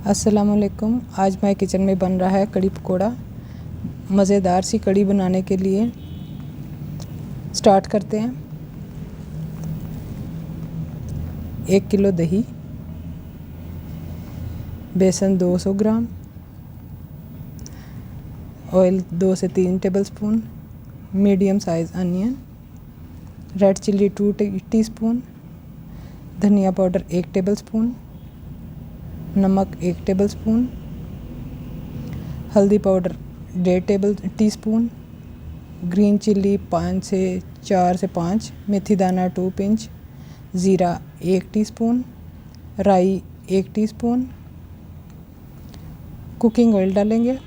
अस्सलामुअलैकुम। आज हमारे किचन में बन रहा है कड़ी पकोड़ा। मज़ेदार सी कड़ी बनाने के लिए स्टार्ट करते हैं। 1 किलो दही, बेसन 200 ग्राम, ऑयल 2 से 3 tablespoon, medium size onion, red chilli 2 teaspoon, धनिया पाउडर 1 टेबलस्पून, नमक 1 टेबलस्पून, हल्दी पाउडर 1.5 टीस्पून, ग्रीन चिल्ली 4 से 5, मेथी दाना 2 पिंच, ज़ीरा 1 टीस्पून, राई 1 टीस्पून, कुकिंग ऑयल डालेंगे।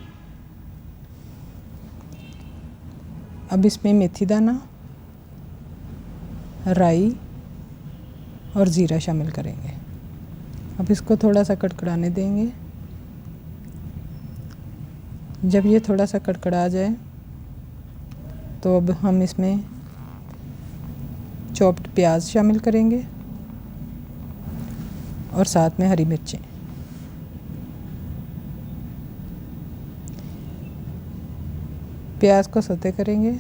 अब इसमें मेथी दाना, राई और ज़ीरा शामिल करेंगे। अब इसको थोड़ा सा कड़कड़ाने देंगे। जब ये थोड़ा सा कड़कड़ा जाए तो अब हम इसमें चॉप्ड प्याज शामिल करेंगे और साथ में हरी मिर्चें। प्याज को सौते करेंगे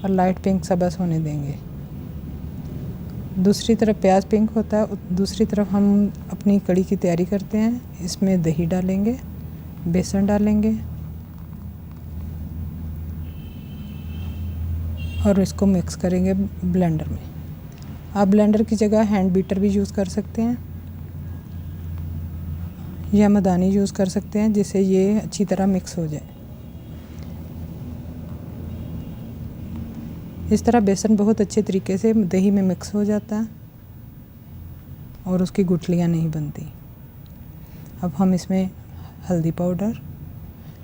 और लाइट पिंक सा बस होने देंगे। दूसरी तरफ प्याज पिंक होता है, दूसरी तरफ हम अपनी कड़ी की तैयारी करते हैं। इसमें दही डालेंगे, बेसन डालेंगे और इसको मिक्स करेंगे ब्लेंडर में। आप ब्लेंडर की जगह हैंड बीटर भी यूज़ कर सकते हैं या मदानी यूज़ कर सकते हैं, जिससे ये अच्छी तरह मिक्स हो जाए। इस तरह बेसन बहुत अच्छे तरीके से दही में मिक्स हो जाता है और उसकी गुठलियाँ नहीं बनती। अब हम इसमें हल्दी पाउडर,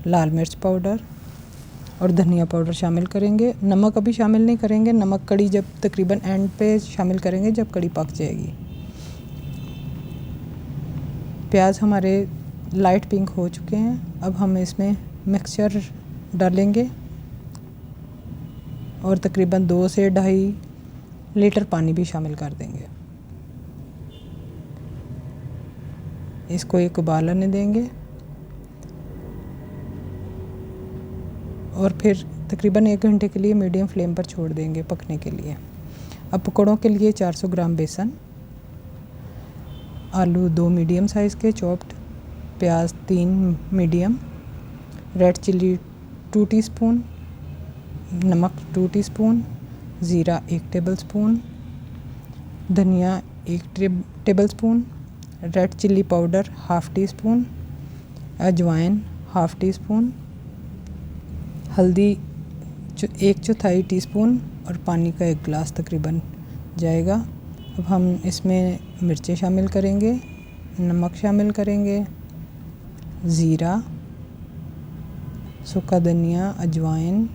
लाल मिर्च पाउडर और धनिया पाउडर शामिल करेंगे। नमक अभी शामिल नहीं करेंगे, नमक कड़ी जब तकरीबन एंड पे शामिल करेंगे जब कड़ी पक जाएगी। प्याज हमारे लाइट पिंक हो चुके हैं। अब हम इसमें मिक्सचर डालेंगे और तकरीबन 2 से 2.5 लीटर पानी भी शामिल कर देंगे। इसको एक उबाल आने देंगे और फिर तकरीबन 1 घंटे के लिए मीडियम फ्लेम पर छोड़ देंगे पकने के लिए। अब पकौड़ों के लिए 400 ग्राम बेसन, आलू 2 मीडियम साइज़ के चॉप्ड, प्याज 3 मीडियम, रेड चिल्ली 2 टीस्पून, नमक 2 टीस्पून, ज़ीरा 1 टेबलस्पून, धनिया 1 tablespoon, red chilli powder 1/2 teaspoon, अजवाइन 1/2 टीस्पून, हल्दी 1/4 टीस्पून और पानी का 1 गिलास तकरीबन जाएगा। अब हम इसमें मिर्चें शामिल करेंगे, नमक शामिल करेंगे, ज़ीरा, सूखा धनिया, अजवाइन,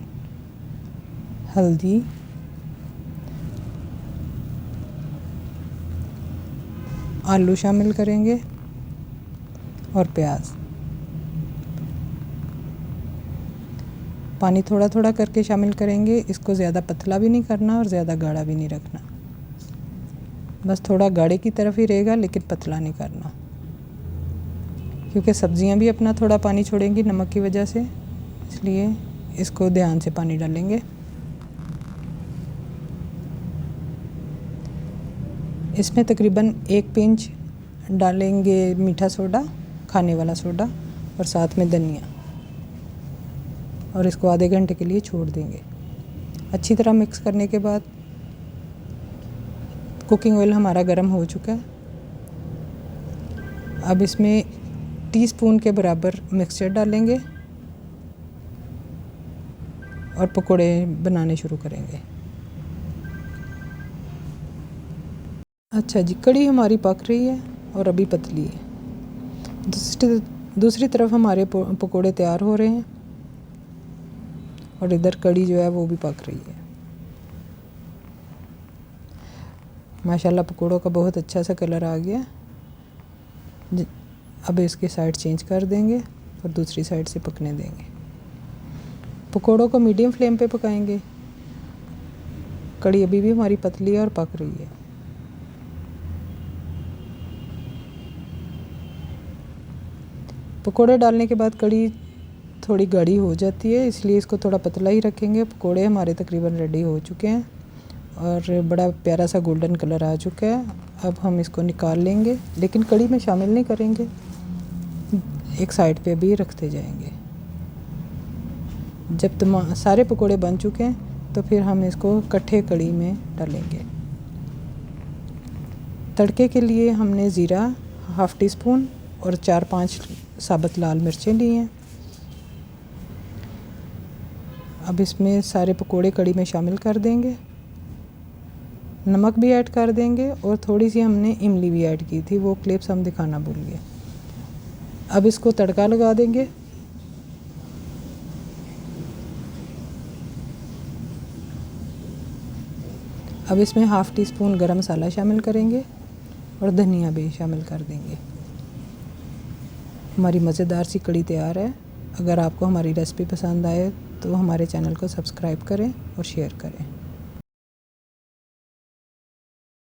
हल्दी, आलू शामिल करेंगे और प्याज। पानी थोड़ा थोड़ा करके शामिल करेंगे। इसको ज़्यादा पतला भी नहीं करना और ज़्यादा गाढ़ा भी नहीं रखना, बस थोड़ा गाढ़े की तरफ ही रहेगा, लेकिन पतला नहीं करना, क्योंकि सब्जियां भी अपना थोड़ा पानी छोड़ेंगी नमक की वजह से, इसलिए इसको ध्यान से पानी डालेंगे। इसमें तकरीबन 1 पिंच डालेंगे मीठा सोडा, खाने वाला सोडा, और साथ में धनिया, और इसको आधे घंटे के लिए छोड़ देंगे। अच्छी तरह मिक्स करने के बाद कुकिंग ऑयल हमारा गर्म हो चुका है। अब इसमें टीस्पून के बराबर मिक्सचर डालेंगे और पकोड़े बनाने शुरू करेंगे। अच्छा जी, कड़ी हमारी पक रही है और अभी पतली है। दूसरी तरफ हमारे पकोड़े तैयार हो रहे हैं और इधर कड़ी जो है वो भी पक रही है। माशाल्लाह पकोड़ों का बहुत अच्छा सा कलर आ गया। अब इसके साइड चेंज कर देंगे और दूसरी साइड से पकने देंगे। पकोड़ों को मीडियम फ्लेम पे पकाएंगे। कड़ी अभी भी हमारी पतली है और पक रही है। पकोड़े डालने के बाद कड़ी थोड़ी गाढ़ी हो जाती है, इसलिए इसको थोड़ा पतला ही रखेंगे। पकोड़े हमारे तकरीबन रेडी हो चुके हैं और बड़ा प्यारा सा गोल्डन कलर आ चुका है। अब हम इसको निकाल लेंगे, लेकिन कड़ी में शामिल नहीं करेंगे, एक साइड पे भी रखते जाएंगे। जब सारे पकोड़े बन चुके हैं तो फिर हम इसको इकट्ठे कड़ी में डालेंगे। तड़के के लिए हमने ज़ीरा 1/2 टीस्पून और 4-5 साबुत लाल मिर्चें ली हैं। अब इसमें सारे पकोड़े कड़ी में शामिल कर देंगे। नमक भी ऐड कर देंगे और थोड़ी सी हमने इमली भी ऐड की थी, वो क्लिप्स हम दिखाना भूल गए। अब इसको तड़का लगा देंगे। अब इसमें 1/2 टीस्पून गरम मसाला शामिल करेंगे और धनिया भी शामिल कर देंगे। हमारी मज़ेदार सी कड़ी तैयार है। अगर आपको हमारी रेसिपी पसंद आए तो हमारे चैनल को सब्सक्राइब करें और शेयर करें।